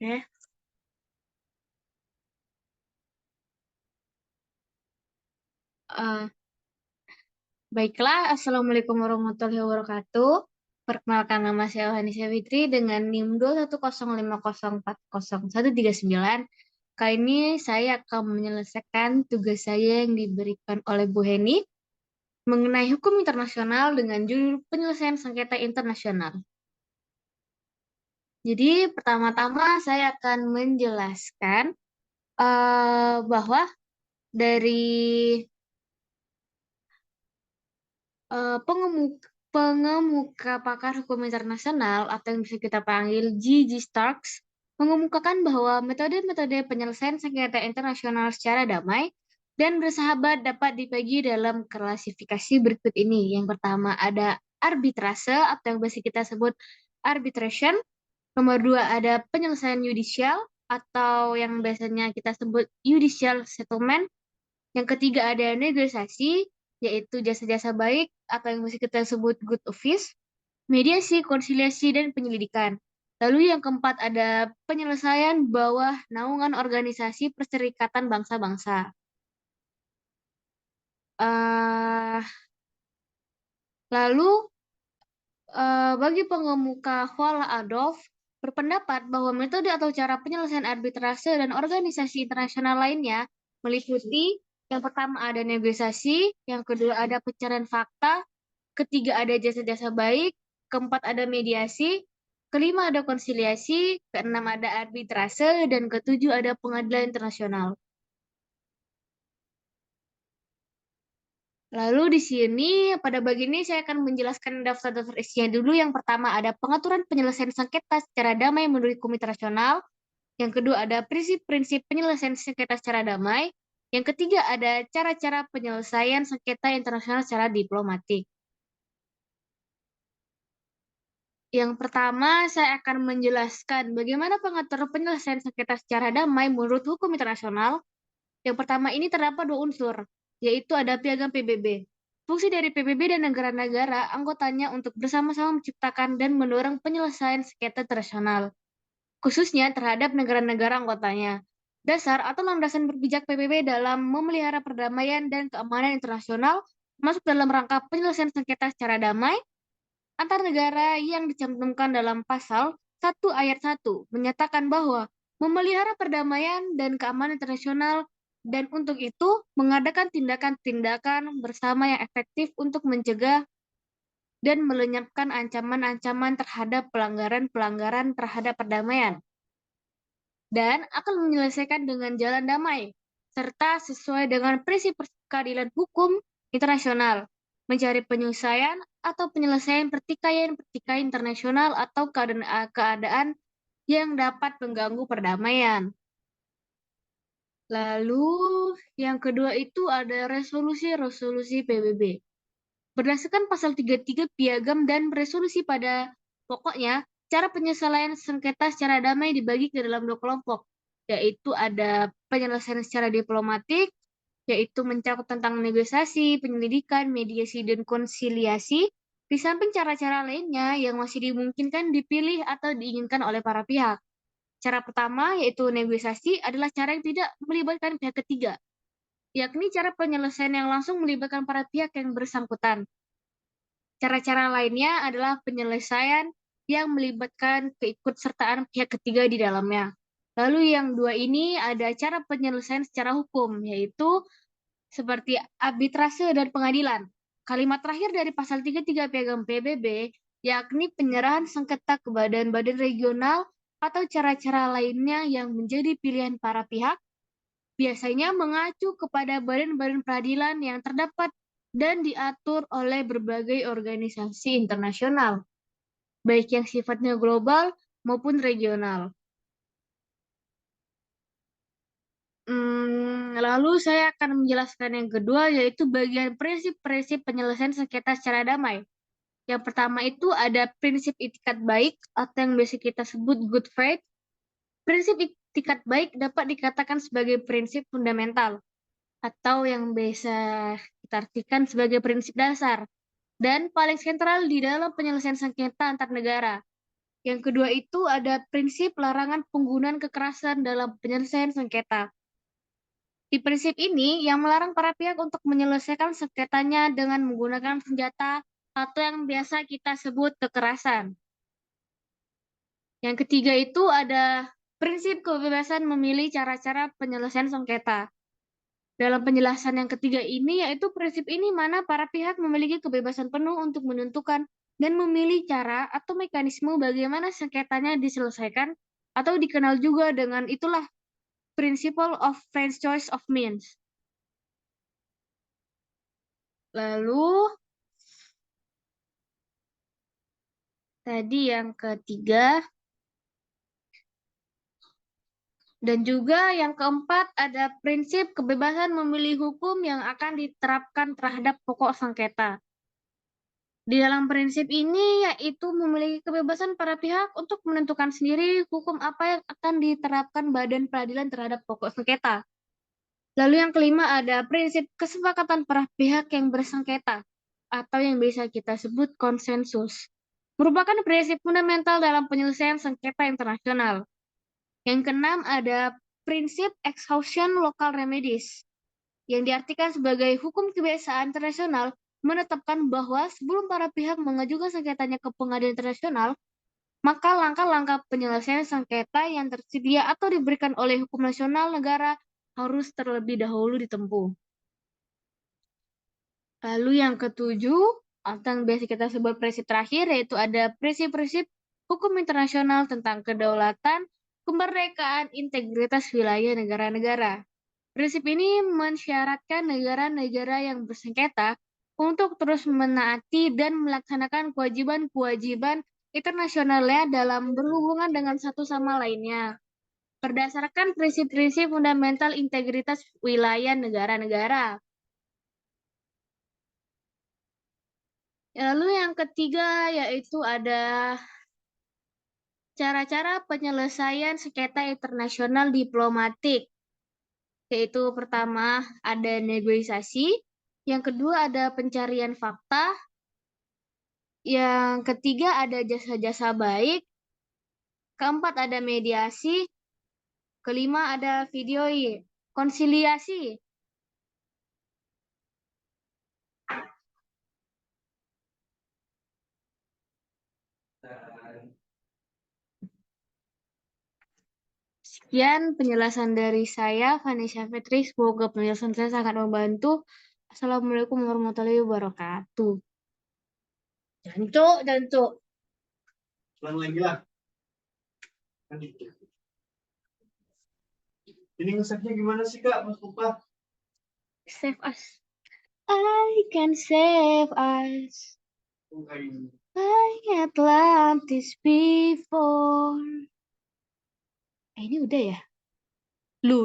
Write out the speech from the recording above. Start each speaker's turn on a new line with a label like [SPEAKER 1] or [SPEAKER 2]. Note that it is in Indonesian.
[SPEAKER 1] Oke. Eh, Baiklah, Assalamualaikum warahmatullahi wabarakatuh. Perkenalkan, nama saya Yohanisya Fitri dengan NIM 21050404139. Kali ini saya akan menyelesaikan tugas saya yang diberikan oleh Bu Heni mengenai hukum internasional dengan judul penyelesaian sengketa internasional. Jadi pertama-tama saya akan menjelaskan bahwa dari pengemuka pakar hukum internasional atau yang bisa kita panggil G.G. Starks mengemukakan bahwa metode-metode penyelesaian sengketa internasional secara damai dan bersahabat dapat dibagi dalam klasifikasi berikut ini. Yang pertama ada arbitrase atau yang biasa kita sebut arbitration. Nomor dua ada penyelesaian yudisial atau yang biasanya kita sebut judicial settlement. Yang ketiga ada negosiasi, yaitu jasa-jasa baik atau yang masih kita sebut good office, mediasi, konsiliasi, dan penyelidikan. Lalu yang keempat ada penyelesaian bawah naungan organisasi perserikatan bangsa-bangsa. Eh, lalu bagi pengemuka Vala Adolf berpendapat bahwa metode atau cara penyelesaian arbitrase dan organisasi internasional lainnya meliputi yang pertama ada negosiasi, yang kedua ada pencarian fakta, ketiga ada jasa-jasa baik, keempat ada mediasi, kelima ada konsiliasi, keenam ada arbitrase, dan ketujuh ada pengadilan internasional. Lalu di sini, pada bagian ini saya akan menjelaskan daftar-daftar isinya dulu. Yang pertama ada pengaturan penyelesaian sengketa secara damai menurut hukum internasional. Yang kedua ada prinsip-prinsip penyelesaian sengketa secara damai. Yang ketiga ada cara-cara penyelesaian sengketa internasional secara diplomatik. Yang pertama, saya akan menjelaskan bagaimana pengaturan penyelesaian sengketa secara damai menurut hukum internasional. Yang pertama ini terdapat dua unsur, yaitu ada piagam PBB. Fungsi dari PBB dan negara-negara anggotanya untuk bersama-sama menciptakan dan mendorong penyelesaian sengketa internasional, khususnya terhadap negara-negara anggotanya. Dasar atau landasan berpijak PBB dalam memelihara perdamaian dan keamanan internasional masuk dalam rangka penyelesaian sengketa secara damai antar negara yang dicantumkan dalam pasal 1 ayat 1 menyatakan bahwa memelihara perdamaian dan keamanan internasional dan untuk itu mengadakan tindakan-tindakan bersama yang efektif untuk mencegah dan melenyapkan ancaman-ancaman terhadap pelanggaran-pelanggaran terhadap perdamaian dan akan menyelesaikan dengan jalan damai serta sesuai dengan prinsip keadilan hukum internasional, mencari penyelesaian atau penyelesaian pertikaian internasional atau keadaan yang dapat mengganggu perdamaian. Lalu yang kedua itu ada resolusi-resolusi PBB. Berdasarkan pasal 33 Piagam dan resolusi pada pokoknya, cara penyelesaian sengketa secara damai dibagi ke dalam dua kelompok, yaitu ada penyelesaian secara diplomatik, yaitu mencakup tentang negosiasi, penyelidikan, mediasi, dan konsiliasi, di samping cara-cara lainnya yang masih dimungkinkan dipilih atau diinginkan oleh para pihak. Cara pertama, yaitu negosiasi, adalah cara yang tidak melibatkan pihak ketiga, yakni cara penyelesaian yang langsung melibatkan para pihak yang bersangkutan. Cara-cara lainnya adalah penyelesaian yang melibatkan keikutsertaan pihak ketiga di dalamnya. Lalu yang dua ini ada cara penyelesaian secara hukum, yaitu seperti arbitrase dan pengadilan. Kalimat terakhir dari pasal 33 Piagam PBB, yakni penyerahan sengketa ke badan-badan regional atau cara-cara lainnya yang menjadi pilihan para pihak, biasanya mengacu kepada badan-badan peradilan yang terdapat dan diatur oleh berbagai organisasi internasional, baik yang sifatnya global maupun regional. Lalu saya akan menjelaskan yang kedua, yaitu bagian prinsip-prinsip penyelesaian sengketa secara damai. Yang pertama itu ada prinsip itikat baik atau yang biasa kita sebut good faith. Prinsip itikat baik dapat dikatakan sebagai prinsip fundamental atau yang biasa kita artikan sebagai prinsip dasar dan paling sentral di dalam penyelesaian sengketa antar negara. Yang kedua itu ada prinsip larangan penggunaan kekerasan dalam penyelesaian sengketa. Di prinsip ini yang melarang para pihak untuk menyelesaikan sengketanya dengan menggunakan senjata atau yang biasa kita sebut kekerasan. Yang ketiga itu ada prinsip kebebasan memilih cara-cara penyelesaian sengketa. Dalam penjelasan yang ketiga ini, yaitu prinsip ini mana para pihak memiliki kebebasan penuh untuk menentukan dan memilih cara atau mekanisme bagaimana sengketanya diselesaikan, atau dikenal juga dengan itulah principle of frank choice of means. Lalu, tadi yang ketiga, dan juga yang keempat ada prinsip kebebasan memilih hukum yang akan diterapkan terhadap pokok sengketa. Di dalam prinsip ini yaitu memiliki kebebasan para pihak untuk menentukan sendiri hukum apa yang akan diterapkan badan peradilan terhadap pokok sengketa. Lalu yang kelima ada prinsip kesepakatan para pihak yang bersengketa atau yang bisa kita sebut konsensus. Merupakan prinsip fundamental dalam penyelesaian sengketa internasional. Yang keenam ada prinsip exhaustion local remedies, yang diartikan sebagai hukum kebiasaan internasional menetapkan bahwa sebelum para pihak mengajukan sengketanya ke pengadilan internasional, maka langkah-langkah penyelesaian sengketa yang tersedia atau diberikan oleh hukum nasional negara harus terlebih dahulu ditempuh. Lalu yang ketujuh, atau yang biasa kita sebut prinsip terakhir, yaitu ada prinsip-prinsip hukum internasional tentang kedaulatan, kemerdekaan, integritas wilayah negara-negara. Prinsip ini mensyaratkan negara-negara yang bersengketa untuk terus menaati dan melaksanakan kewajiban-kewajiban internasionalnya dalam berhubungan dengan satu sama lainnya, berdasarkan prinsip-prinsip fundamental integritas wilayah negara-negara. Lalu yang ketiga yaitu ada cara-cara penyelesaian sengketa internasional diplomatik. Yaitu pertama ada negosiasi, yang kedua ada pencarian fakta, yang ketiga ada jasa-jasa baik, keempat ada mediasi, kelima ada video konsiliasi. Sekian penjelasan dari saya, Vanessa Fitri. Semoga penjelasan saya sangat membantu. Assalamualaikum warahmatullahi wabarakatuh. Jancuk.
[SPEAKER 2] Ulang lagi lah. Ini nge-save-nya gimana sih, Kak? Mas lupa.
[SPEAKER 1] Save us. I can save us. Like Atlantis before. Ini udah ya? Lu.